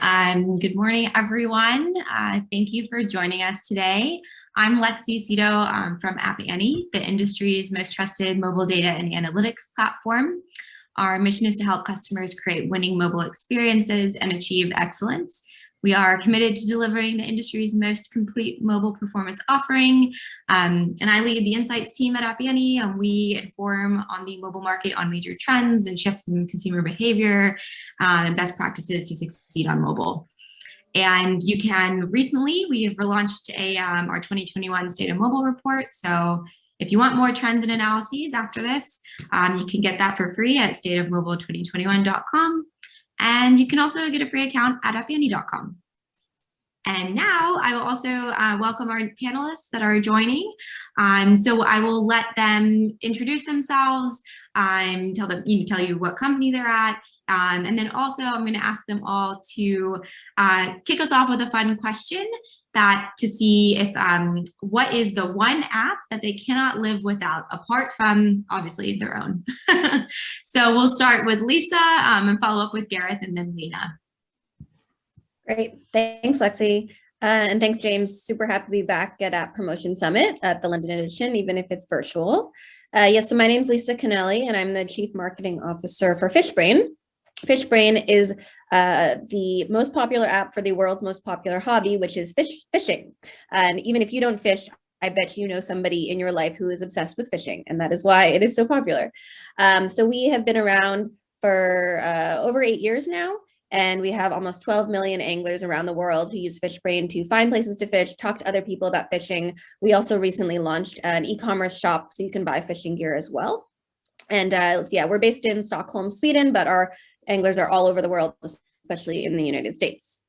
Good morning, everyone. Thank you for joining us today. I'm Lexi Cito from App Annie, the industry's most trusted mobile data and analytics platform. Our mission is to help customers create winning mobile experiences and achieve excellence. We are committed to delivering the industry's most complete mobile performance offering. And I lead the insights team at App Annie, and we inform on the mobile market on major trends and shifts in consumer behavior and best practices to succeed on mobile. And recently we have relaunched our 2021 State of Mobile report. So if you want more trends and analyses after this, you can get that for free at stateofmobile2021.com. And you can also get a free account at appannie.com. And now I will also welcome our panelists that are joining. So I will let them introduce themselves, tell you what company they're at, and then also I'm going to ask them all to kick us off with a fun question to see if what is the one app that they cannot live without, apart from obviously their own. So we'll start with Lisa and follow up with Gareth and then Lena. Great, thanks Lexi. And thanks James, super happy to be back at App Promotion Summit at the London edition, even if it's virtual. Yes, so my name is Lisa Canelli and I'm the Chief Marketing Officer for FishBrain. FishBrain is the most popular app for the world's most popular hobby, which is fishing. And even if you don't fish, I bet you know somebody in your life who is obsessed with fishing, and that is why it is so popular. So we have been around for over 8 years now, and we have almost 12 million anglers around the world who use FishBrain to find places to fish, talk to other people about fishing. We also recently launched an e-commerce shop so you can buy fishing gear as well. And yeah, we're based in Stockholm, Sweden, but our anglers are all over the world, especially in the United States.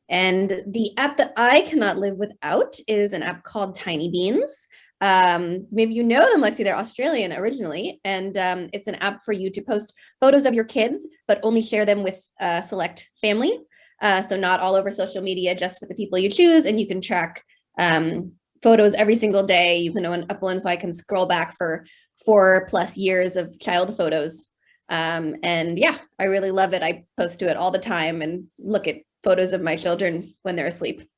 And the app that I cannot live without is an app called Tiny Beans. Maybe you know them, Lexi, they're Australian originally, and it's an app for you to post photos of your kids, but only share them with select family. So not all over social media, just with the people you choose, and you can track photos every single day. You can upload, so I can scroll back for 4+ years of child photos. And yeah, I really love it. I post to it all the time and look at photos of my children when they're asleep.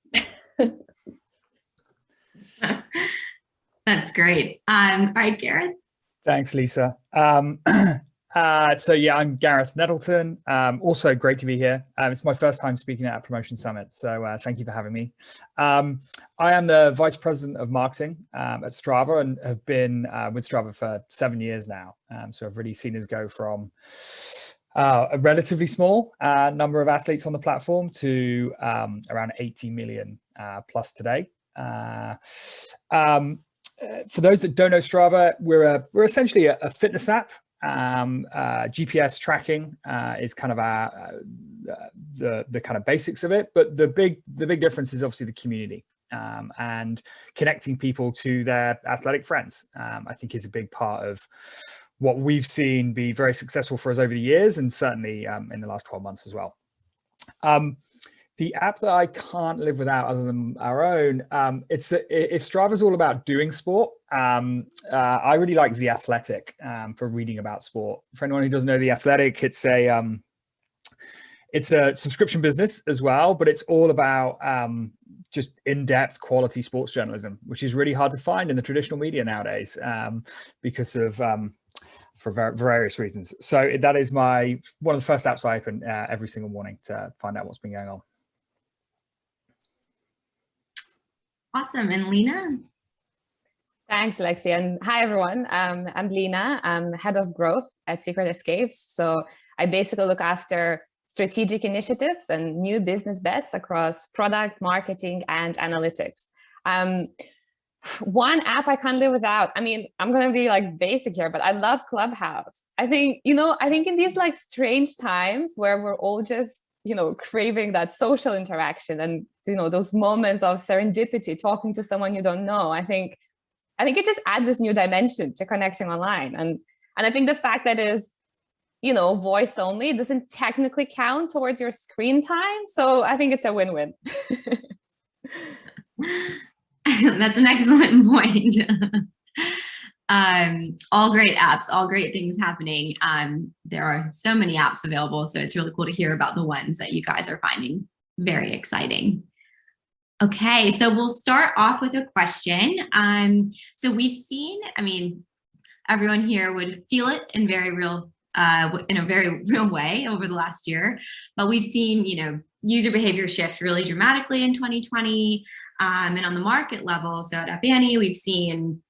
That's great. All right, Gareth. Thanks, Lisa. So yeah, I'm Gareth Nettleton. Also great to be here. It's my first time speaking at a promotion summit, so thank you for having me. I am the Vice President of Marketing at Strava and have been with Strava for 7 years now. So I've really seen us go from a relatively small number of athletes on the platform to around 80 million plus today. For those that don't know Strava, we're essentially a fitness app. GPS tracking is kind of the kind of basics of it, but the big difference is obviously the community and connecting people to their athletic friends. I think is a big part of what we've seen be very successful for us over the years, and certainly in the last 12 months as well. The app that I can't live without, other than our own, if Strava's all about doing sport, I really like The Athletic for reading about sport. For anyone who doesn't know The Athletic, it's a subscription business as well, but it's all about just in-depth quality sports journalism, which is really hard to find in the traditional media nowadays because of for various reasons. So that is one of the first apps I open every single morning to find out what's been going on. Awesome. And Lena? Thanks, Lexi. And hi, everyone. I'm Lena. I'm head of growth at Secret Escapes. So I basically look after strategic initiatives and new business bets across product, marketing, and analytics. One app I can't live without. I mean, I'm going to be like basic here, but I love Clubhouse. I think in these like strange times where we're all just craving that social interaction and, those moments of serendipity, talking to someone you don't know. I think it just adds this new dimension to connecting online. And I think the fact that is, voice only doesn't technically count towards your screen time. So I think it's a win-win. That's an excellent point. All great apps, all great things happening. There are so many apps available, so it's really cool to hear about the ones that you guys are finding very exciting. Okay, so we'll start off with a question. So we've seen, I mean, everyone here would feel it in in a very real way over the last year, but we've seen, user behavior shift really dramatically in 2020, and on the market level. So at Appiani, we've seen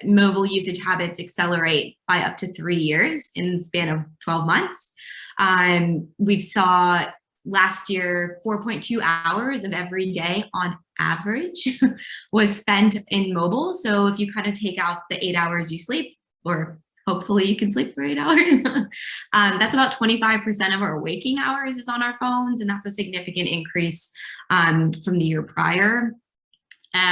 mobile usage habits accelerate by up to 3 years in the span of 12 months. We saw last year 4.2 hours of every day on average was spent in mobile. So if you kind of take out the 8 hours you sleep, or hopefully you can sleep for 8 hours, that's about 25% of our waking hours is on our phones, and that's a significant increase from the year prior.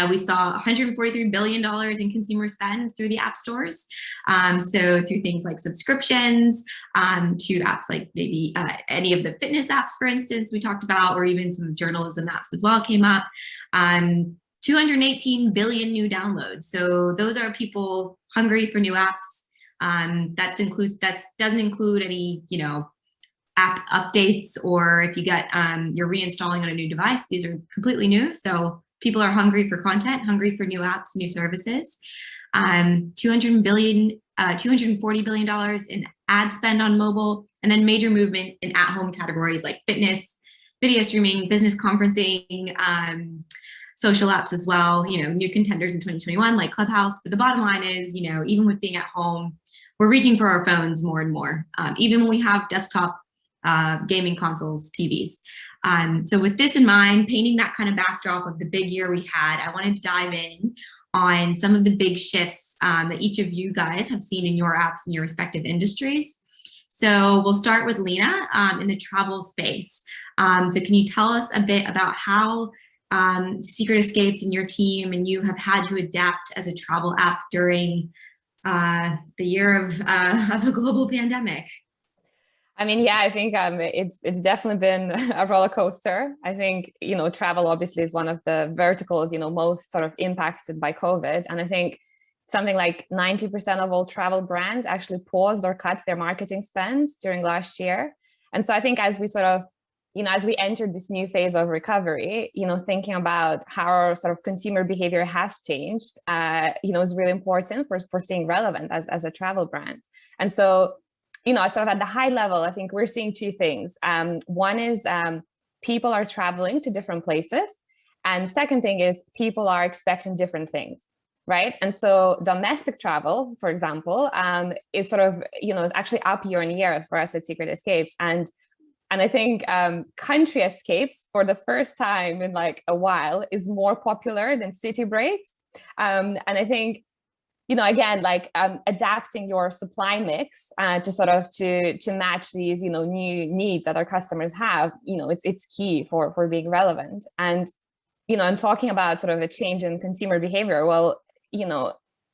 We saw $143 billion in consumer spend through the app stores. So through things like subscriptions, to apps like maybe any of the fitness apps, for instance, we talked about, or even some journalism apps as well came up. 218 billion new downloads. So those are people hungry for new apps. That doesn't include any, app updates, or if you get you're reinstalling on a new device, these are completely new. So people are hungry for content, hungry for new apps, new services. $240 billion in ad spend on mobile, and then major movement in at-home categories like fitness, video streaming, business conferencing, social apps as well. New contenders in 2021 like Clubhouse. But the bottom line is, even with being at home, we're reaching for our phones more and more, even when we have desktop gaming consoles, TVs. So with this in mind, painting that kind of backdrop of the big year we had, I wanted to dive in on some of the big shifts that each of you guys have seen in your apps in your respective industries. So we'll start with Lena in the travel space. So can you tell us a bit about how Secret Escapes and your team and you have had to adapt as a travel app during the year of a global pandemic? I mean, yeah, I think it's definitely been a roller coaster. I think, travel obviously is one of the verticals, most sort of impacted by COVID. And I think something like 90% of all travel brands actually paused or cut their marketing spend during last year. And so I think as we sort of, as we entered this new phase of recovery, thinking about how our sort of consumer behavior has changed, is really important for staying relevant as a travel brand. And so, sort of at the high level, I think we're seeing two things. One is people are traveling to different places. And second thing is people are expecting different things, right? And so domestic travel, for example, is sort of, is actually up year on year for us at Secret Escapes. And I think country escapes for the first time in like a while is more popular than city breaks. And I think, again, like adapting your supply mix to sort of to match these, new needs that our customers have, it's key for being relevant. And, I'm talking about sort of a change in consumer behavior. Well,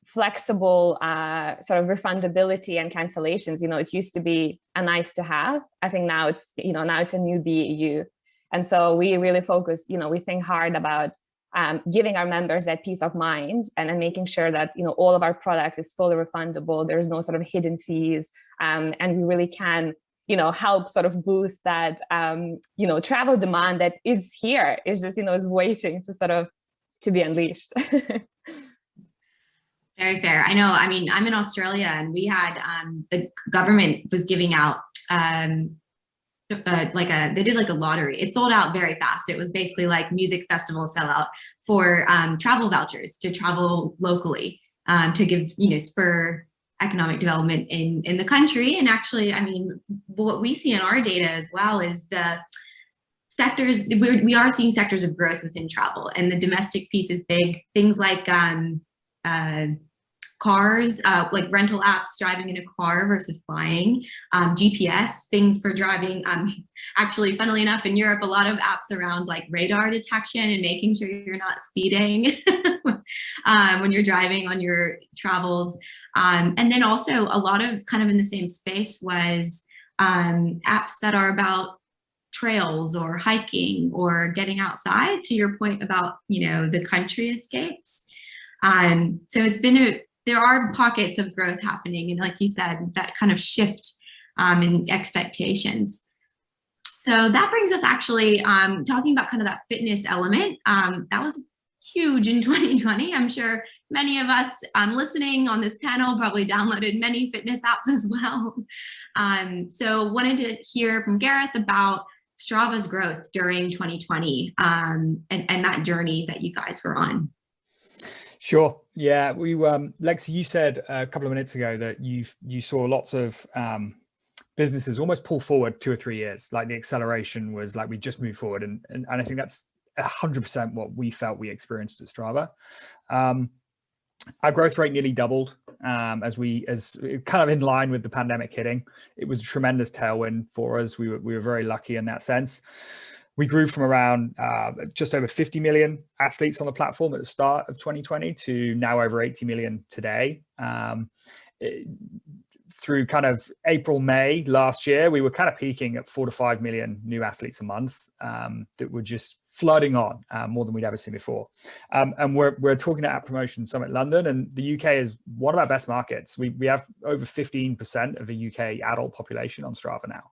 flexible sort of refundability and cancellations, it used to be a nice to have. I think now it's, now it's a new BAU. And so we really focus, we think hard about giving our members that peace of mind and making sure that, all of our product is fully refundable. There's no sort of hidden fees. And we really can, help sort of boost that, travel demand that is here. It's just, is waiting to sort of to be unleashed. Very fair. I know, I mean, I'm in Australia and we had, the government was giving out, they did like a lottery. It sold out very fast. It was basically like music festival sellout for travel vouchers to travel locally, to give, spur economic development in the country. And actually, I mean, what we see in our data as well is the sectors, we are seeing sectors of growth within travel, and the domestic piece is big. Things like cars, like rental apps, driving in a car versus flying, GPS, things for driving. Actually, funnily enough, in Europe, a lot of apps around like radar detection and making sure you're not speeding when you're driving on your travels. And then also a lot of kind of in the same space was apps that are about trails or hiking or getting outside, to your point about, the country escapes. So it's been there are pockets of growth happening. And like you said, that kind of shift in expectations. So that brings us actually talking about kind of that fitness element. That was huge in 2020. I'm sure many of us listening on this panel probably downloaded many fitness apps as well. So wanted to hear from Gareth about Strava's growth during 2020 and that journey that you guys were on. Sure. Yeah, we Lexi, you said a couple of minutes ago that you saw lots of businesses almost pull forward 2 or 3 years. Like the acceleration was like we just moved forward, and I think that's 100% what we felt we experienced at Strava. Our growth rate nearly doubled as kind of in line with the pandemic hitting. It was a tremendous tailwind for us. We were very lucky in that sense. We grew from around just over 50 million athletes on the platform at the start of 2020 to now over 80 million today. Through kind of April, May last year, we were kind of peaking at 4 to 5 million new athletes a month that were just flooding on more than we'd ever seen before. And we're talking at Promotion Summit London, and the UK is one of our best markets. We have over 15% of the UK adult population on Strava now.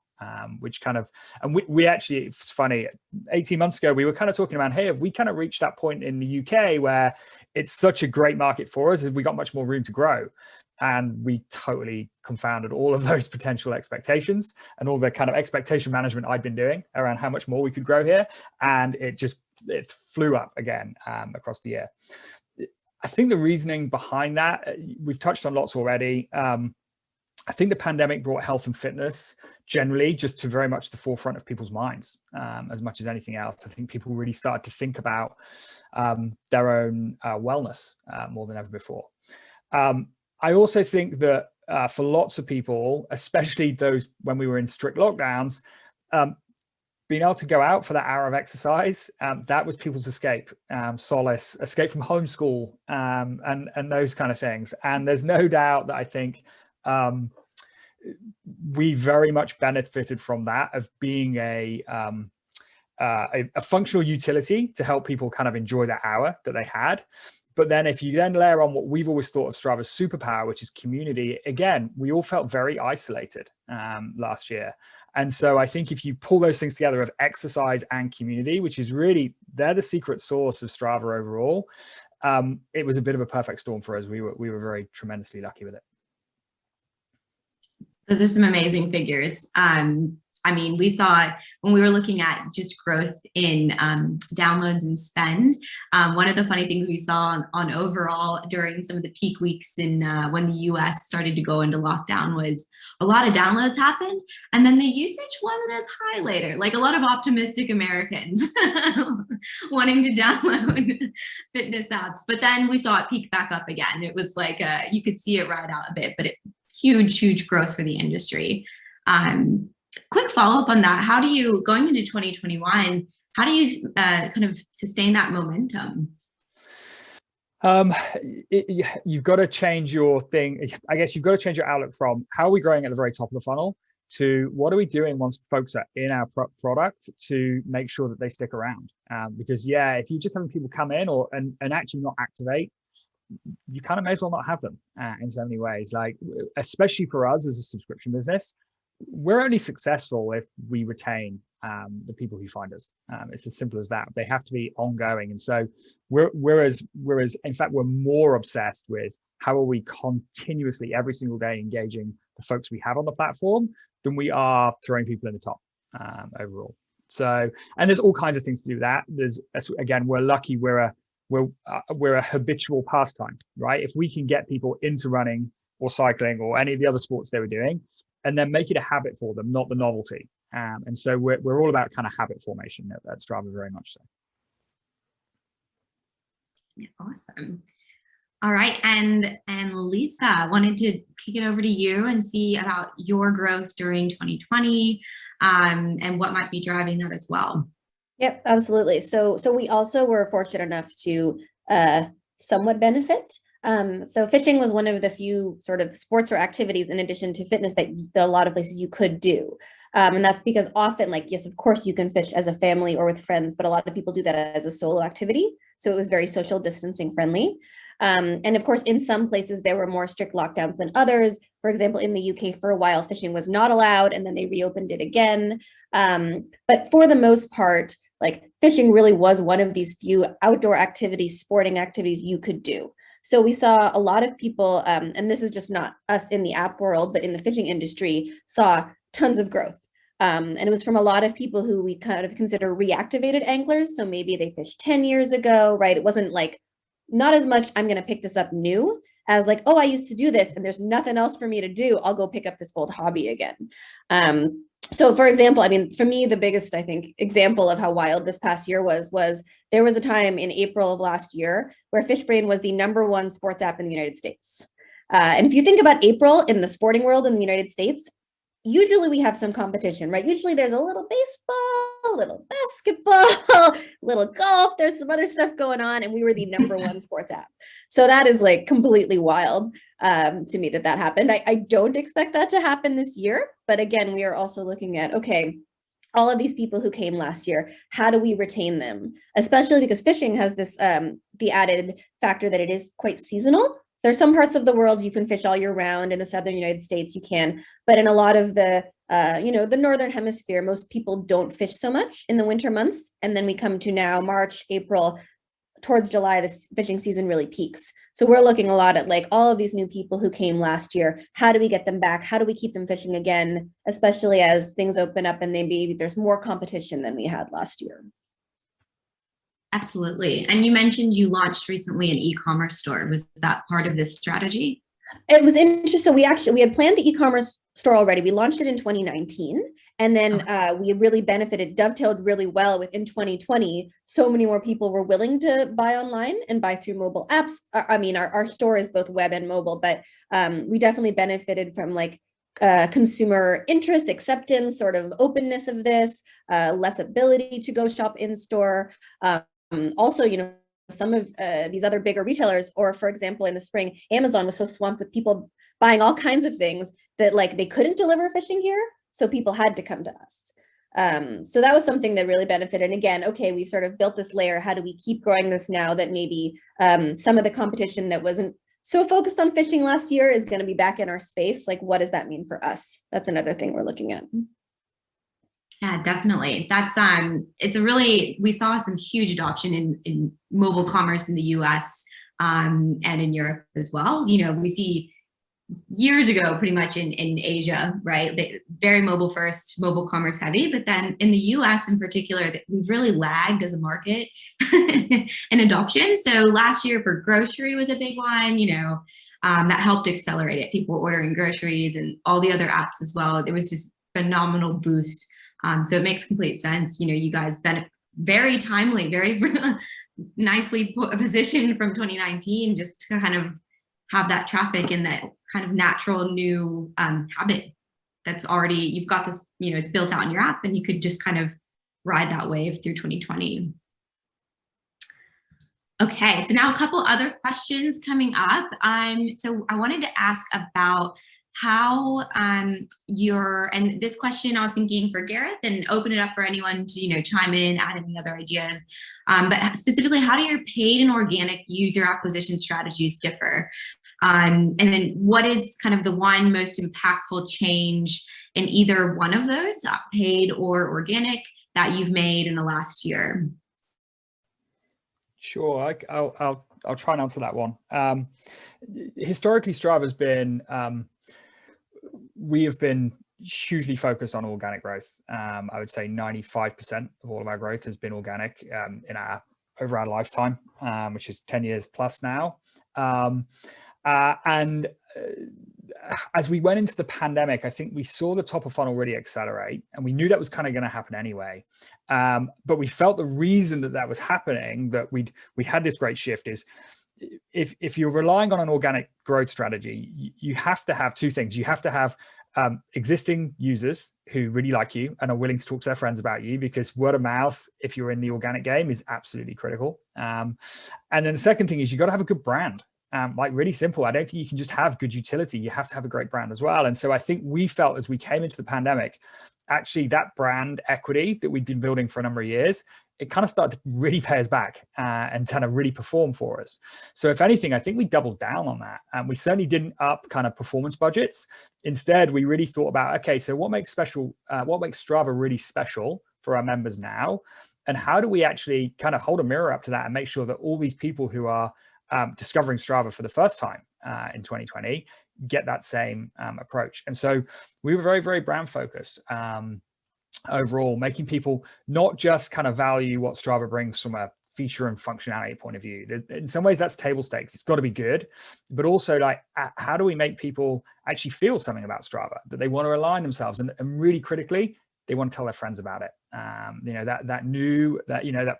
Which kind of, and we actually, it's funny, 18 months ago, we were kind of talking about, hey, have we kind of reached that point in the UK where it's such a great market for us? Have we got much more room to grow? And we totally confounded all of those potential expectations and all the kind of expectation management I'd been doing around how much more we could grow here. And it flew up again across the year. I think the reasoning behind that, we've touched on lots already. I think the pandemic brought health and fitness generally just to very much the forefront of people's minds as much as anything else. I think people really started to think about their own wellness more than ever before. I also think that for lots of people, especially those when we were in strict lockdowns, being able to go out for that hour of exercise, that was people's escape, solace, escape from homeschool, and those kind of things. And there's no doubt that I think we very much benefited from that, of being a functional utility to help people kind of enjoy that hour that they had. But then if you then layer on what we've always thought of Strava's superpower, which is community, again, we all felt very isolated last year. And so I think if you pull those things together of exercise and community, which is really, they're the secret sauce of Strava overall, it was a bit of a perfect storm for us. We were very tremendously lucky with it. Those are some amazing figures. I mean, we saw when we were looking at just growth in downloads and spend. One of the funny things we saw on overall during some of the peak weeks in when the US started to go into lockdown was a lot of downloads happened, and then the usage wasn't as high later. Like a lot of optimistic Americans wanting to download fitness apps, but then we saw it peak back up again. It was like you could see it ride out a bit, but huge growth for the industry. Quick follow-up on that. How do you, going into 2021, how do you kind of sustain that momentum? You've got to change your thing. I guess you've got to change your outlook from how are we growing at the very top of the funnel to what are we doing once folks are in our product to make sure that they stick around. Because yeah, if you're just having people come in and actually not activate, you kind of may as well not have them in so many ways. Like, especially for us as a subscription business, we're only successful if we retain the people who find us. It's as simple as that. They have to be ongoing. And so we're in fact, we're more obsessed with how are we continuously every single day engaging the folks we have on the platform than we are throwing people in the top overall. So, and there's all kinds of things to do with that. There's, again, we're lucky we're a habitual pastime, right? If we can get people into running or cycling or any of the other sports they were doing, and then make it a habit for them, not the novelty. And so we're all about kind of habit formation at Strava, very much so. Yeah, awesome. All right, and Lisa, wanted to kick it over to you and see about your growth during 2020 and what might be driving that as well. Yep, absolutely. So we also were fortunate enough to somewhat benefit. So fishing was one of the few sort of sports or activities in addition to fitness that a lot of places you could do. And that's because often, like, yes, of course you can fish as a family or with friends, but a lot of people do that as a solo activity. So it was very social distancing friendly. And of course, in some places, there were more strict lockdowns than others. For example, in the UK, for a while, fishing was not allowed, and then they reopened it again. But for the most part, like fishing really was one of these few outdoor activities, sporting activities you could do. So we saw a lot of people, and this is just not us in the app world, but in the fishing industry, saw tons of growth. And it was from a lot of people who we kind of consider reactivated anglers. So maybe they fished 10 years ago, right? It wasn't like, not as much, I'm going to pick this up new, as like, oh, I used to do this and there's nothing else for me to do. I'll go pick up this old hobby again. So for example, I mean, for me, the biggest, I think, example of how wild this past year was there was a time in April of last year where FishBrain was the #1 sports app in the United States. And if you think about April in the sporting world in the United States, usually we have some competition, right? Usually there's a little baseball, a little basketball, a little golf, there's some other stuff going on, and we were the #1 sports app. So that is like completely wild to me that happened. I don't expect that to happen this year, but again, we are also looking at, okay, all of these people who came last year, how do we retain them? Especially because fishing has this, the added factor that it is quite seasonal. There's some parts of the world you can fish all year round. In the southern United States, you can, but in a lot of the, the northern hemisphere, most people don't fish so much in the winter months. And then we come to now March, April, towards July, this fishing season really peaks. So we're looking a lot at like all of these new people who came last year. How do we get them back? How do we keep them fishing again, especially as things open up and maybe there's more competition than we had last year? Absolutely. And you mentioned you launched recently an e-commerce store. Was that part of this strategy? It was interesting. So we had planned the e-commerce store already. We launched it in 2019. And then we really benefited, dovetailed really well within 2020. So many more people were willing to buy online and buy through mobile apps. I mean, our store is both web and mobile, but we definitely benefited from like consumer interest, acceptance, sort of openness of this, less ability to go shop in store. Also, some of these other bigger retailers, or for example, in the spring, Amazon was so swamped with people buying all kinds of things that like they couldn't deliver fishing gear. So people had to come to us. So that was something that really benefited. And again, okay, we sort of built this layer. How do we keep growing this now that maybe some of the competition that wasn't so focused on fishing last year is going to be back in our space? Like, what does that mean for us? That's another thing we're looking at. Yeah, definitely. That's we saw some huge adoption in mobile commerce in the US and in Europe as well. We see years ago, pretty much in Asia, right? Very mobile first, mobile commerce heavy, but then in the US in particular, we've really lagged as a market in adoption. So last year for grocery was a big one, that helped accelerate it. People were ordering groceries and all the other apps as well. It was just phenomenal boost. So it makes complete sense. You guys been very timely, very nicely positioned from 2019 just to kind of have that traffic and that kind of natural new habit that's already, you've got this, it's built out in your app and you could just kind of ride that wave through 2020. Okay, so now a couple other questions coming up. So I wanted to ask about how and this question I was thinking for Gareth and open it up for anyone to chime in, add any other ideas, but specifically, how do your paid and organic user acquisition strategies differ, and then what is kind of the one most impactful change in either one of those, paid or organic, that you've made in the last year? Sure, I'll try and answer that one. Historically, Strava's been we have been hugely focused on organic growth. I would say 95% of all of our growth has been organic over our lifetime, which is 10 years plus now. And as we went into the pandemic, I think we saw the top of funnel really accelerate, and we knew that was kind of going to happen anyway. But we felt the reason that was happening, that we'd had this great shift, is if you're relying on an organic growth strategy, you have to have two things. You have to have existing users who really like you and are willing to talk to their friends about you, because word of mouth, if you're in the organic game, is absolutely critical. And then the second thing is you got to have a good brand. Like, really simple. I don't think you can just have good utility. You have to have a great brand as well. And so I think we felt, as we came into the pandemic, actually that brand equity that we've been building for a number of years, it kind of started to really pay us back and kind of really perform for us. So if anything, I think we doubled down on that. And we certainly didn't up kind of performance budgets. Instead, we really thought about, okay, so what makes Strava really special for our members now? And how do we actually kind of hold a mirror up to that and make sure that all these people who are discovering Strava for the first time in 2020 get that same approach? And so we were very, very brand focused. Overall, making people not just kind of value what Strava brings from a feature and functionality point of view. In some ways, that's table stakes. It's got to be good, but also like, how do we make people actually feel something about Strava, that they want to align themselves, and really critically, they want to tell their friends about it. That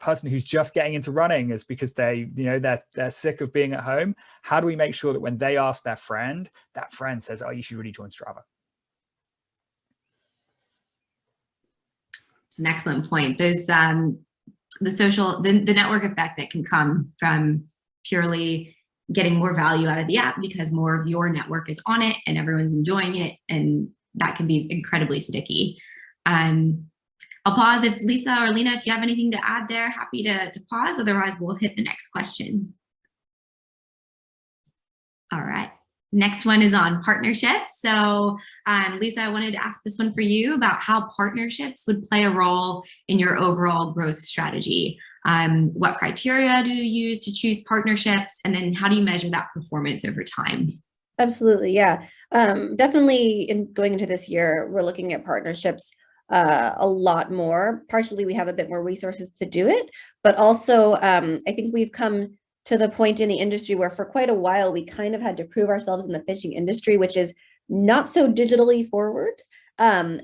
person who's just getting into running is because they're sick of being at home. How do we make sure that when they ask their friend, that friend says, "Oh, you should really join Strava"? It's an excellent point. There's the network effect that can come from purely getting more value out of the app because more of your network is on it and everyone's enjoying it, and that can be incredibly sticky. I'll pause if Lisa or Lena, if you have anything to add there, happy to pause. Otherwise, we'll hit the next question. All right. Next one is on partnerships. So Lisa, I wanted to ask this one for you about how partnerships would play a role in your overall growth strategy. What criteria do you use to choose partnerships? And then how do you measure that performance over time? Absolutely, yeah. Definitely in going into this year, we're looking at partnerships a lot more. Partially, we have a bit more resources to do it, but also I think we've come to the point in the industry where for quite a while, we kind of had to prove ourselves in the fishing industry, which is not so digitally forward.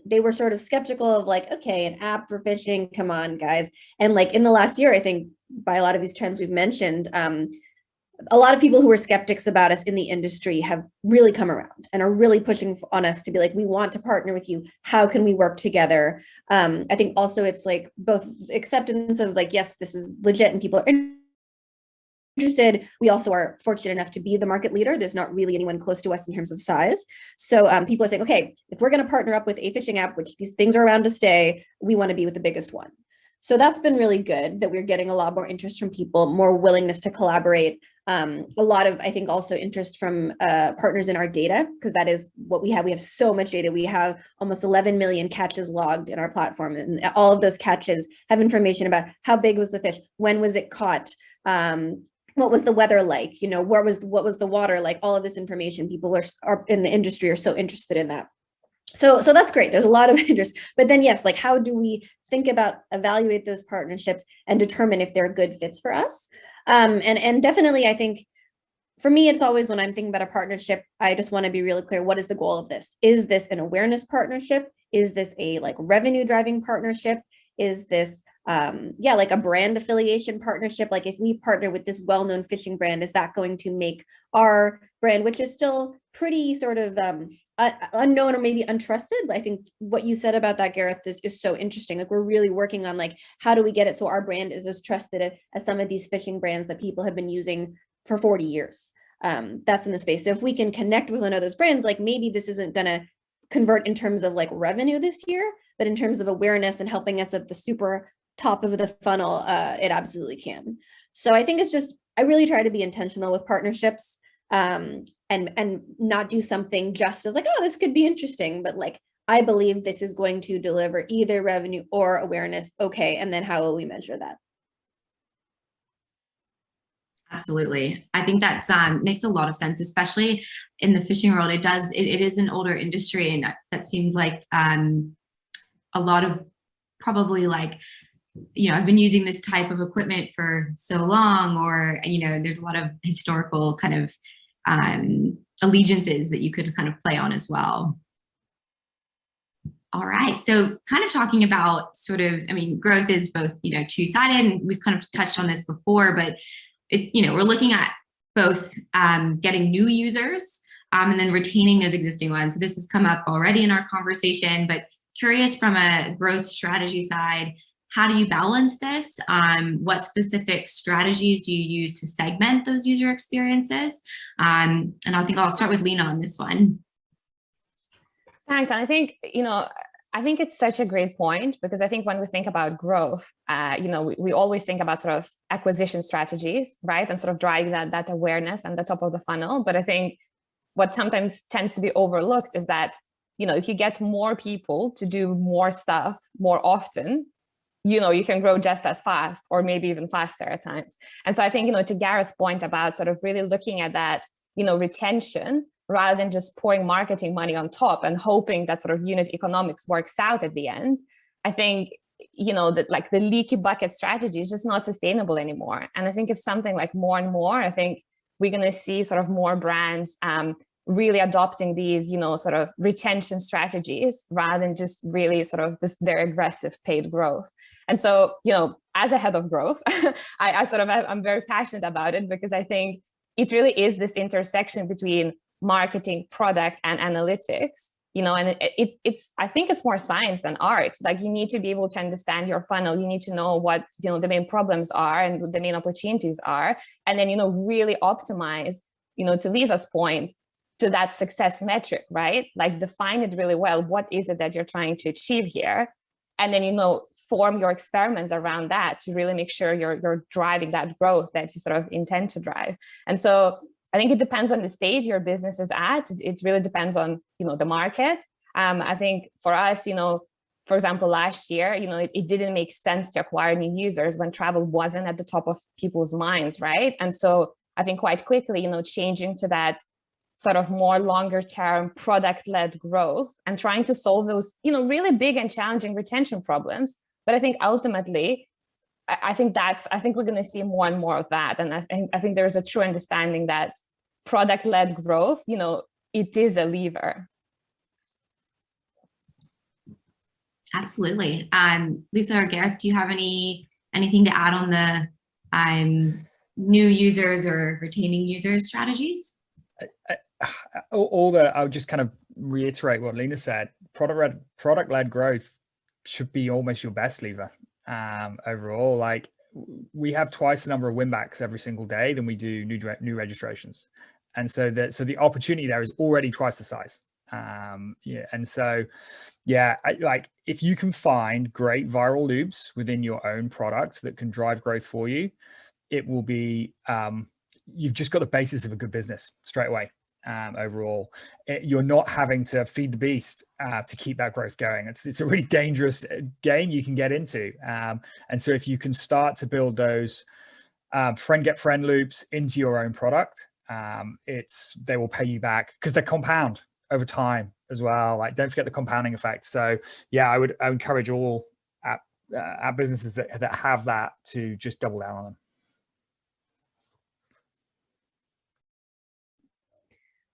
They were sort of skeptical of like, okay, an app for fishing, come on, guys. And like in the last year, I think by a lot of these trends we've mentioned, a lot of people who were skeptics about us in the industry have really come around and are really pushing on us to be like, we want to partner with you. How can we work together? I think also it's like both acceptance of like, yes, this is legit and people are interested. We also are fortunate enough to be the market leader. There's not really anyone close to us in terms of size. So people are saying, okay, if we're going to partner up with a fishing app, which these things are around to stay, we want to be with the biggest one. So that's been really good that we're getting a lot more interest from people, more willingness to collaborate. A lot of, I think, also interest from partners in our data, because that is what we have. We have so much data. We have almost 11 million catches logged in our platform. And all of those catches have information about how big was the fish, when was it caught, what was the weather like, what was the water like, all of this information. People are in the industry are so interested in that. So that's great. There's a lot of interest, but then yes, like how do we think about, evaluate those partnerships and determine if they're good fits for us? And definitely, I think for me, it's always when I'm thinking about a partnership, I just want to be really clear. What is the goal of this? Is this an awareness partnership? Is this a like revenue driving partnership? Is this like a brand affiliation partnership? Like if we partner with this well-known fishing brand, is that going to make our brand, which is still pretty sort of unknown or maybe untrusted? I think what you said about that, Gareth, is so interesting. Like we're really working on like, how do we get it so our brand is as trusted as some of these fishing brands that people have been using for 40 years. That's in the space. So if we can connect with one of those brands, like maybe this isn't going to convert in terms of like revenue this year, but in terms of awareness and helping us at the super top of the funnel, it absolutely can. So I think it's just, I really try to be intentional with partnerships and not do something just as like, oh, this could be interesting, but like, I believe this is going to deliver either revenue or awareness. Okay. And then how will we measure that? Absolutely. I think that makes a lot of sense, especially in the fishing world. It is an older industry, and that seems like a lot of probably like, I've been using this type of equipment for so long, or, there's a lot of historical kind of allegiances that you could kind of play on as well. All right. So kind of talking about sort of, growth is both, two-sided, and we've kind of touched on this before, but it's, we're looking at both getting new users and then retaining those existing ones. So this has come up already in our conversation, but curious from a growth strategy side, how do you balance this? What specific strategies do you use to segment those user experiences? And I think I'll start with Lena on this one. Thanks. And I think, I think it's such a great point, because I think when we think about growth, we always think about sort of acquisition strategies, right? And sort of driving that awareness and the top of the funnel. But I think what sometimes tends to be overlooked is that, if you get more people to do more stuff more often, you can grow just as fast, or maybe even faster at times. And so I think, to Gareth's point about sort of really looking at that, retention, rather than just pouring marketing money on top and hoping that sort of unit economics works out at the end, I think, that like the leaky bucket strategy is just not sustainable anymore. And I think if something like more and more, I think we're going to see sort of more brands really adopting these, sort of retention strategies, rather than just really sort of their aggressive paid growth. And so, as a head of growth, I'm very passionate about it, because I think it really is this intersection between marketing, product, and analytics, and I think it's more science than art. Like, you need to be able to understand your funnel. You need to know what, the main problems are and what the main opportunities are. And then, really optimize, to Lisa's point, to that success metric, right? Like, define it really well. What is it that you're trying to achieve here? And then, form your experiments around that to really make sure you're driving that growth that you sort of intend to drive. And so I think it depends on the stage your business is at. It really depends on, the market. I think for us, for example, last year, it didn't make sense to acquire new users when travel wasn't at the top of people's minds, right? And so I think quite quickly, changing to that sort of more longer term product-led growth and trying to solve those, really big and challenging retention problems. But I think ultimately, I think we're going to see more and more of that. And I think there's a true understanding that product-led growth, it is a lever. Absolutely. Lisa or Gareth, do you have anything to add on the new users or retaining users strategies? All that, I would just kind of reiterate what Lena said. Product-led growth should be almost your best lever overall. Like, we have twice the number of win backs every single day than we do new registrations, and so the opportunity there is already twice the size. And so like, if you can find great viral loops within your own product that can drive growth for you, it will be you've just got the basis of a good business straight away. Overall, you're not having to feed the beast to keep that growth going. It's a really dangerous game you can get into. And so if you can start to build those friend get friend loops into your own product, they will pay you back, because they compound over time as well. Like, don't forget the compounding effect. So I would encourage all app businesses that have that to just double down on them.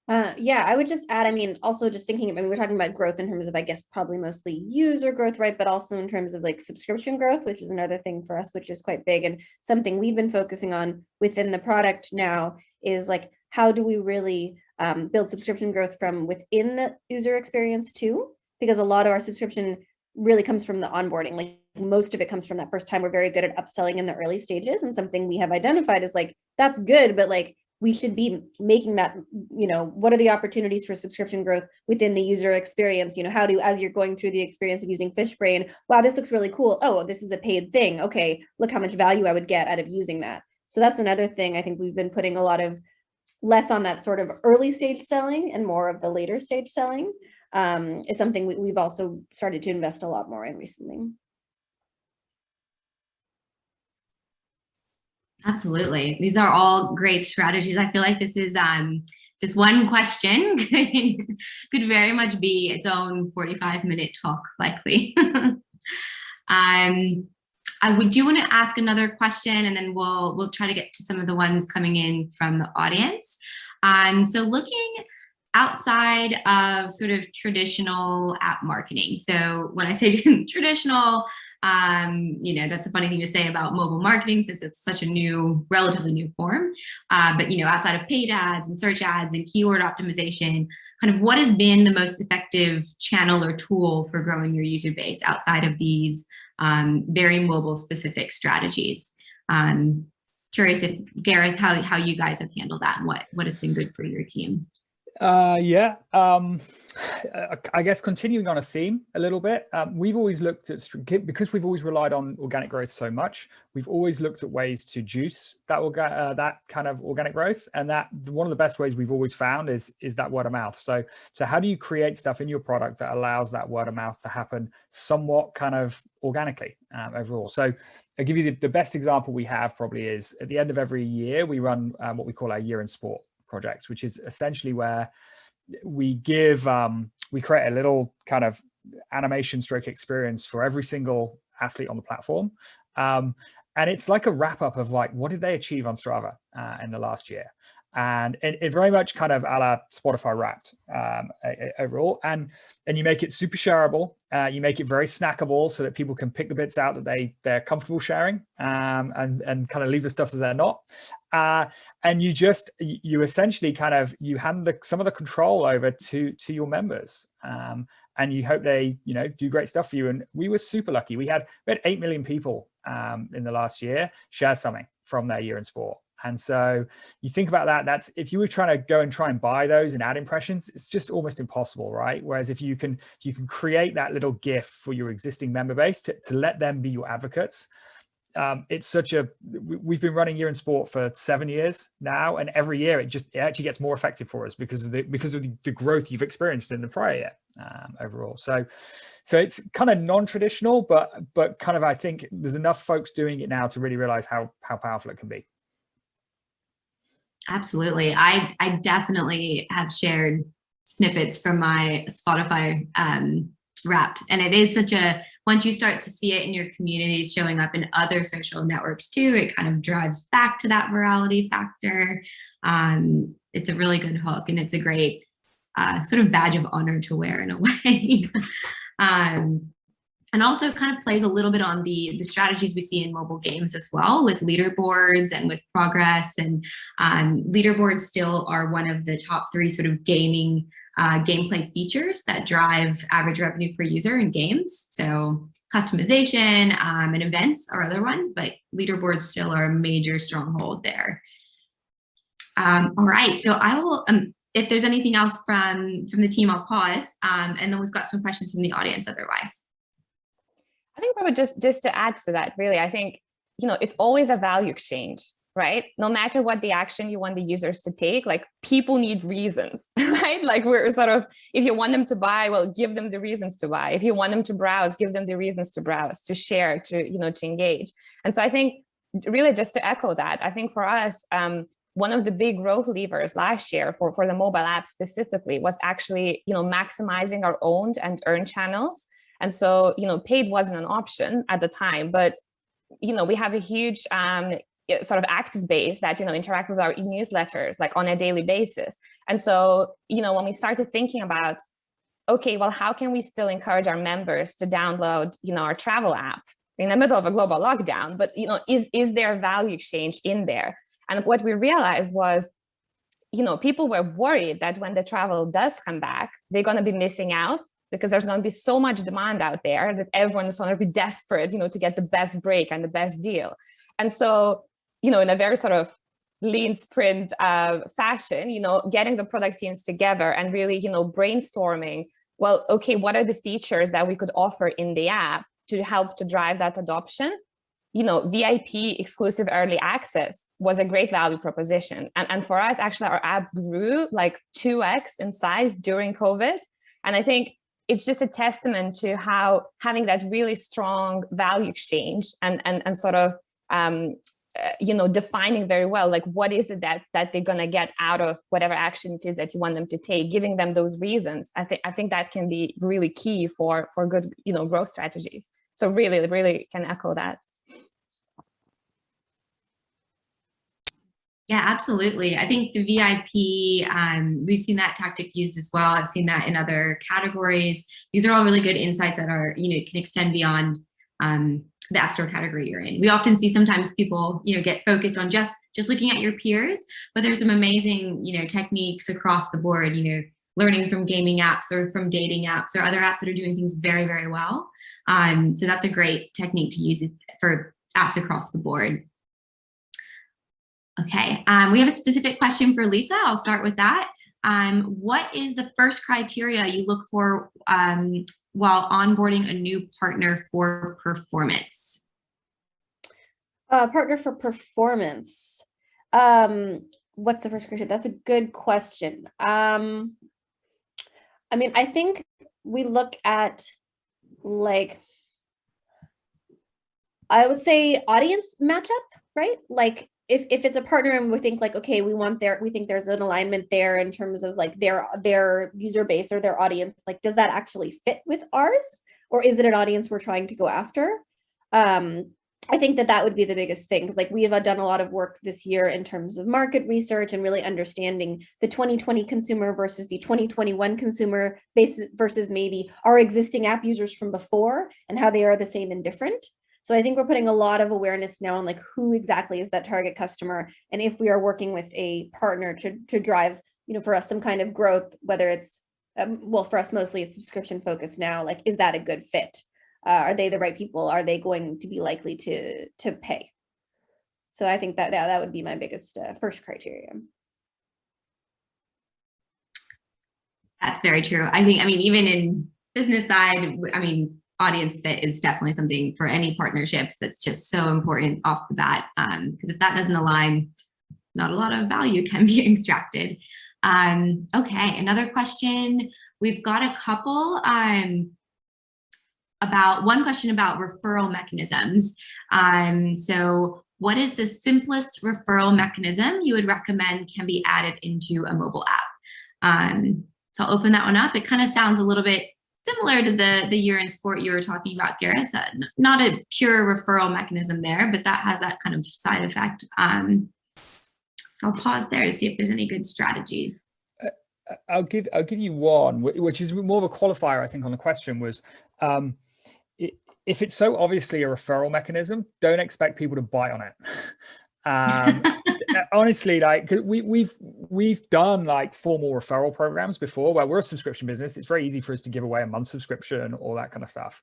I would just add, also just thinking, we're talking about growth in terms of, I guess, probably mostly user growth, right? But also in terms of like subscription growth, which is another thing for us, which is quite big. And something we've been focusing on within the product now is like, how do we really build subscription growth from within the user experience too? Because a lot of our subscription really comes from the onboarding. Like, most of it comes from that first time. We're very good at upselling in the early stages. And something we have identified is like, that's good, but like, we should be making that, what are the opportunities for subscription growth within the user experience? As you're going through the experience of using FishBrain, wow, this looks really cool. Oh, this is a paid thing. Okay, look how much value I would get out of using that. So that's another thing. I think we've been putting a lot of less on that sort of early stage selling and more of the later stage selling is something we've also started to invest a lot more in recently. Absolutely. These are all great strategies. I feel like this is this one question could very much be its own 45-minute talk, likely. I do want to ask another question, and then we'll try to get to some of the ones coming in from the audience. So looking outside of sort of traditional app marketing. So when I say traditional, that's a funny thing to say about mobile marketing, since it's such a relatively new form. But outside of paid ads and search ads and keyword optimization, kind of what has been the most effective channel or tool for growing your user base outside of these very mobile specific strategies? Curious if, Gareth, how you guys have handled that and what has been good for your team. Yeah. I guess continuing on a theme a little bit, we've always looked at, because we've always relied on organic growth so much, we've always looked at ways to juice that kind of organic growth. And that one of the best ways we've always found is that word of mouth. So how do you create stuff in your product that allows that word of mouth to happen somewhat kind of organically overall? So I'll give you the best example we have probably is at the end of every year, we run what we call our Year in Sport project, which is essentially where we create a little kind of animation stroke experience for every single athlete on the platform. And it's like a wrap up of like, what did they achieve on Strava in the last year? And it very much kind of a la Spotify Wrapped overall. And you make it super shareable. You make it very snackable so that people can pick the bits out that they're comfortable sharing and kind of leave the stuff that they're not. And you essentially kind of, you hand some of the control over to your members. And you hope they, do great stuff for you. And we were super lucky. We had 8 million people in the last year share something from their Year in Sport. And so you think about that, that's, if you were trying to go and try and buy those in ad impressions, it's just almost impossible, right? Whereas if you can create that little gift for your existing member base to let them be your advocates, we've been running Year in Sport for 7 years now, and every year it actually gets more effective for us because of the growth you've experienced in the prior year overall. So it's kind of non-traditional, but kind of, I think there's enough folks doing it now to really realize how powerful it can be. Absolutely. I definitely have shared snippets from my Spotify Wrapped. And it is once you start to see it in your communities showing up in other social networks too, it kind of drives back to that virality factor. It's a really good hook, and it's a great sort of badge of honor to wear in a way. And also kind of plays a little bit on the strategies we see in mobile games as well, with leaderboards and with progress. And leaderboards still are one of the top 3 sort of gaming gameplay features that drive average revenue per user in games. So customization and events are other ones, but leaderboards still are a major stronghold there. All right, so I will, if there's anything else from the team, I'll pause, and then we've got some questions from the audience otherwise. I think probably just to add to that, really, I think, it's always a value exchange, right? No matter what the action you want the users to take, like, people need reasons, right? Like, we're sort of, if you want them to buy, well, give them the reasons to buy. If you want them to browse, give them the reasons to browse, to share, to engage. And so I think, really, just to echo that, I think for us, one of the big growth levers last year for the mobile app specifically was actually, maximizing our owned and earned channels. And so, paid wasn't an option at the time, but, we have a huge sort of active base that, interact with our newsletters, like, on a daily basis. And so, when we started thinking about, okay, well, how can we still encourage our members to download, our travel app in the middle of a global lockdown? But, is there a value exchange in there? And what we realized was, people were worried that when the travel does come back, they're going to be missing out, because there's going to be so much demand out there that everyone is going to be desperate, to get the best break and the best deal. And so, in a very sort of lean sprint fashion, getting the product teams together and really, brainstorming, well, okay, what are the features that we could offer in the app to help to drive that adoption? VIP exclusive early access was a great value proposition. And for us, actually, our app grew like 2x in size during COVID. And I think it's just a testament to how having that really strong value exchange and sort of, defining very well, like, what is it that they're going to get out of whatever action it is that you want them to take, giving them those reasons. I think that can be really key for good, growth strategies. So really, really can echo that. Yeah, absolutely. I think the VIP, we've seen that tactic used as well. I've seen that in other categories. These are all really good insights that are, can extend beyond the App Store category you're in. We often see sometimes people, get focused on just looking at your peers, but there's some amazing, techniques across the board, learning from gaming apps or from dating apps or other apps that are doing things very, very well. So that's a great technique to use for apps across the board. Okay, we have a specific question for Lisa. I'll start with that. what is the first criteria you look for while onboarding a new partner for performance? Partner for performance. What's the first criteria? That's a good question. I mean, I think we look at, like, I would say audience matchup, right? Like if it's a partner and we think like, okay, we think there's an alignment there in terms of like their user base or their audience, like, does that actually fit with ours? Or is it an audience we're trying to go after? I think that would be the biggest thing, because like we have done a lot of work this year in terms of market research and really understanding the 2020 consumer versus the 2021 consumer base versus maybe our existing app users from before and how they are the same and different. So I think we're putting a lot of awareness now on like who exactly is that target customer, and if we are working with a partner to drive, for us some kind of growth, whether it's well, for us mostly it's subscription focused now, like, is that a good fit? Are they the right people? Are they going to be likely to pay? So I think that would be my biggest first criteria. That's very true. I mean, even in business side, audience fit is definitely something for any partnerships that's just so important off the bat. Because if that doesn't align, not a lot of value can be extracted. Okay, another question. We've got a couple one question about referral mechanisms. So what is the simplest referral mechanism you would recommend can be added into a mobile app? So I'll open that one up. It kind of sounds a little bit similar to the year in sport you were talking about, Gareth. Not a pure referral mechanism there, but that has that kind of side effect. So I'll pause there to see if there's any good strategies. I'll give you one, which is more of a qualifier, I think, on the question was, if it's so obviously a referral mechanism, don't expect people to bite on it. Honestly, like, we've done like formal referral programs before where we're a subscription business. It's very easy for us to give away a month subscription, all that kind of stuff.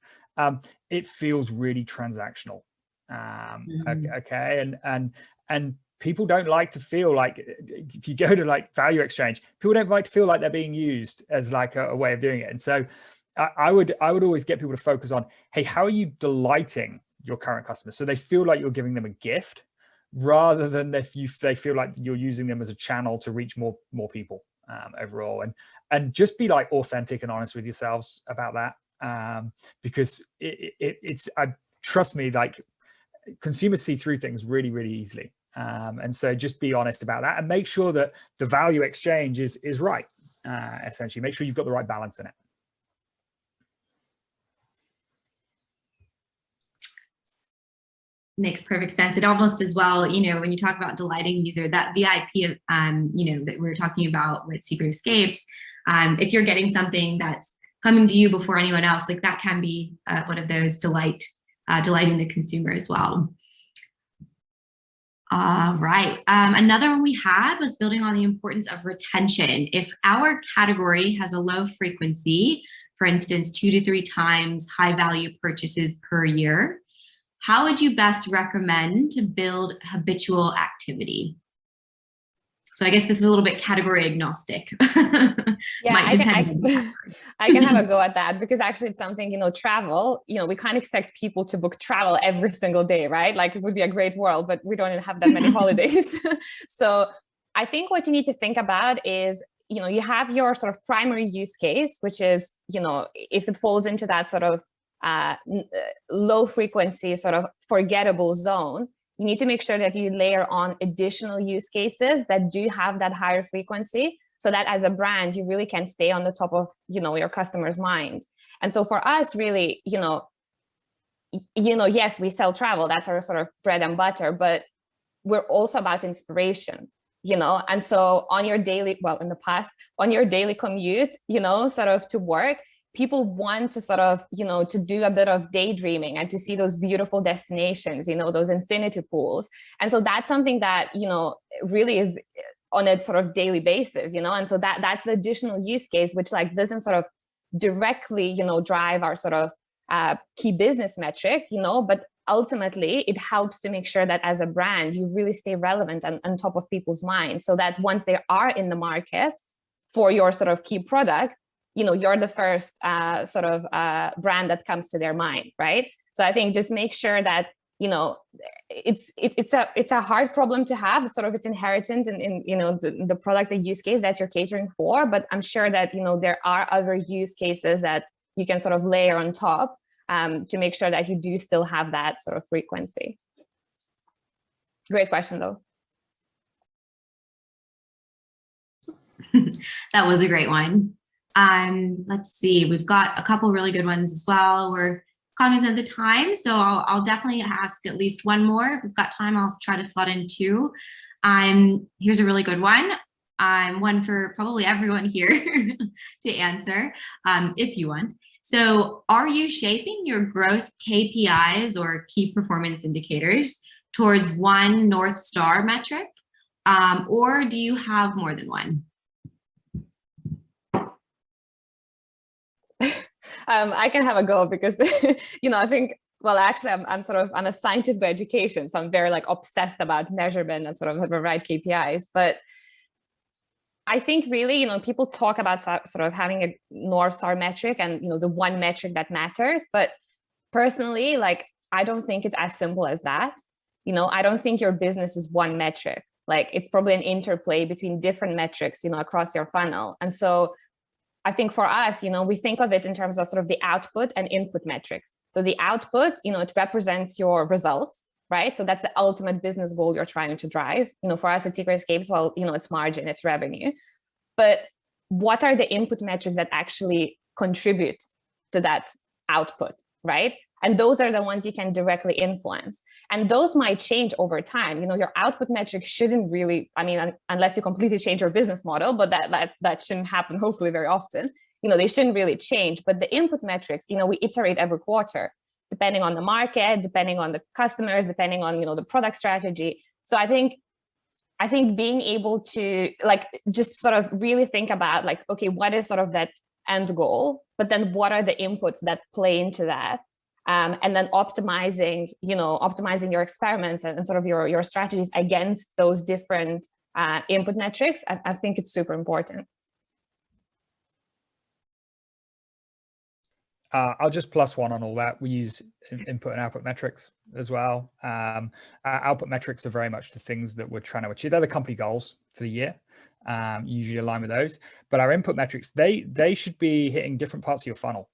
It feels really transactional. Okay, and people don't like to feel like, if you go to like value exchange, people don't like to feel like they're being used as like a way of doing it. And so I would always get people to focus on, hey, how are you delighting your current customers so they feel like you're giving them a gift, rather than they feel like you're using them as a channel to reach more people overall. And just be like authentic and honest with yourselves about that, because it's trust me, like, consumers see through things really, really easily. And so just be honest about that and make sure that the value exchange is right. Essentially, make sure you've got the right balance in it. Makes perfect sense. It almost as well, when you talk about delighting user, that VIP, that we're talking about with Secret Escapes, if you're getting something that's coming to you before anyone else, like that can be one of those delighting the consumer as well. Right. Another one we had was building on the importance of retention. If our category has a low frequency, for instance, 2 to 3 times high value purchases per year, how would you best recommend to build habitual activity? So I guess this is a little bit category agnostic. Yeah, I can have a go at that, because actually it's something, travel, we can't expect people to book travel every single day, right? Like, it would be a great world, but we don't have that many holidays. So I think what you need to think about is, you have your sort of primary use case, which is, if it falls into that sort of low frequency, sort of forgettable zone, you need to make sure that you layer on additional use cases that do have that higher frequency, so that as a brand, you really can stay on the top of, your customer's mind. And so for us, really, yes, we sell travel, that's our sort of bread and butter, but we're also about inspiration, and so on your daily, in the past, on your daily commute, sort of to work, people want to sort of, to do a bit of daydreaming and to see those beautiful destinations, those infinity pools. And so that's something that, really is on a sort of daily basis, and so that's the additional use case, which like doesn't sort of directly, drive our sort of key business metric, but ultimately it helps to make sure that as a brand, you really stay relevant and on top of people's minds, so that once they are in the market, for your sort of key product, you're the first sort of brand that comes to their mind, right? So I think just make sure that, it's a hard problem to have. It's inherent in the product, the use case that you're catering for. But I'm sure that, there are other use cases that you can sort of layer on top to make sure that you do still have that sort of frequency. Great question, though. That was a great one. Let's see, we've got a couple really good ones as well. We're cognizant of the time, so I'll definitely ask at least one more. If we've got time, I'll try to slot in two. Here's a really good one. One for probably everyone here to answer, if you want. So are you shaping your growth KPIs or key performance indicators towards one North Star metric, or do you have more than one? I can have a go because, I think, well, actually, I'm a scientist by education, so I'm very obsessed about measurement and sort of the right KPIs. But I think really, people talk about sort of having a North Star metric and, the one metric that matters. But personally, I don't think it's as simple as that. I don't think your business is one metric. It's probably an interplay between different metrics, across your funnel. And so I think for us, we think of it in terms of sort of the output and input metrics. So the output, it represents your results, right? So that's the ultimate business goal you're trying to drive. For us at Secret Escapes, well, it's margin, it's revenue. But what are the input metrics that actually contribute to that output, right? And those are the ones you can directly influence. And those might change over time. Your output metrics shouldn't really, unless you completely change your business model, but that shouldn't happen hopefully very often. They shouldn't really change. But the input metrics, we iterate every quarter, depending on the market, depending on the customers, depending on, the product strategy. So I think being able to just sort of really think about okay, what is sort of that end goal, but then what are the inputs that play into that? And then optimizing your experiments and sort of your strategies against those different input metrics. I think it's super important. I'll just plus one on all that. We use input and output metrics as well. Our output metrics are very much the things that we're trying to achieve. They're the company goals for the year. Usually align with those. But our input metrics, they should be hitting different parts of your funnel.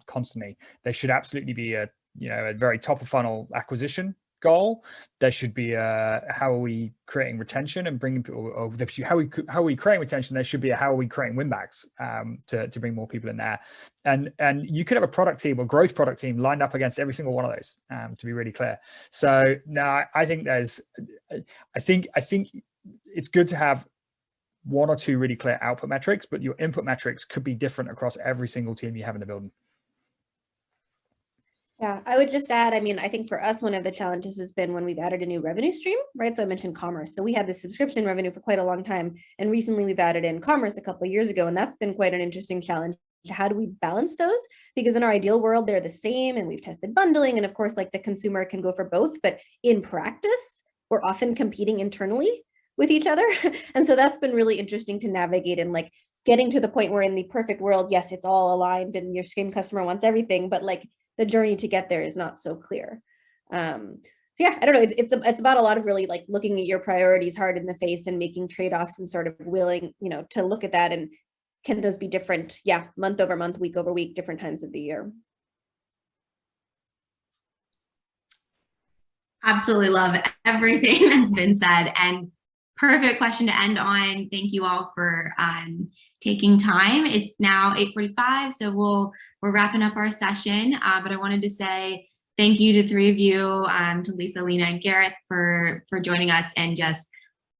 Constantly. There should absolutely be a very top of funnel acquisition goal. There should be how are we creating retention and bringing people over the, how are we creating retention. There should be a how are we creating win backs to bring more people in there. And you could have a product team or growth product team lined up against every single one of those, to be really clear. So now I think I think it's good to have one or two really clear output metrics, but your input metrics could be different across every single team you have in the building. Yeah, I would just add, I think for us, one of the challenges has been when we've added a new revenue stream, right? So I mentioned commerce. So we had this subscription revenue for quite a long time. And recently we've added in commerce a couple of years ago. And that's been quite an interesting challenge. How do we balance those? Because in our ideal world, they're the same. And we've tested bundling. And of course, the consumer can go for both. But in practice, we're often competing internally with each other. And so that's been really interesting to navigate and getting to the point where in the perfect world, yes, it's all aligned and your same customer wants everything, but the journey to get there is not so clear. So yeah, I don't know. It's about a lot of really looking at your priorities hard in the face and making trade-offs and sort of willing, to look at that. And can those be different? Yeah. Month over month, week over week, different times of the year. Absolutely love everything that's been said, and perfect question to end on. Thank you all for taking time. It's now 8:45, so we're wrapping up our session. But I wanted to say thank you to three of you, to Lisa, Lena, and Gareth for joining us and just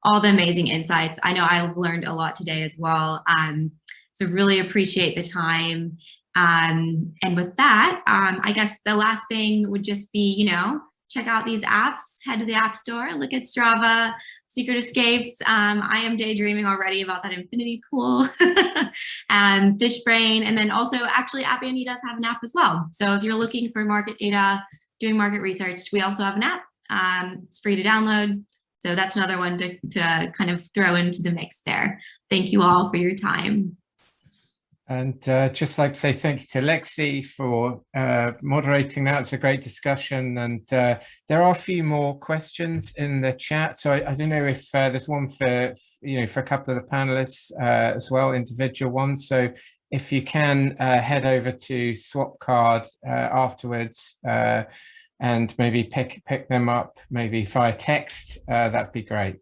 all the amazing insights. I know I've learned a lot today as well. So really appreciate the time. And with that, I guess the last thing would just be, check out these apps, head to the App Store, look at Strava, Secret Escapes. I am daydreaming already about that infinity pool, and Fishbrain. And then also actually App Annie does have an app as well. So if you're looking for market data, doing market research, we also have an app. It's free to download. So that's another one to kind of throw into the mix there. Thank you all for your time. And just like to say thank you to Lexi for moderating that. It was a great discussion. And there are a few more questions in the chat. So I don't know if there's one for, for a couple of the panelists as well, individual ones. So if you can head over to Swapcard afterwards and maybe pick them up, maybe via text, that'd be great.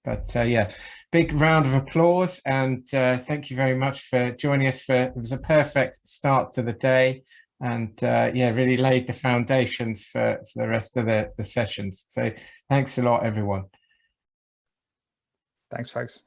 But yeah, big round of applause, and thank you very much for joining us. It was a perfect start to the day, and yeah, really laid the foundations for the rest of the sessions. So thanks a lot, everyone. Thanks, folks.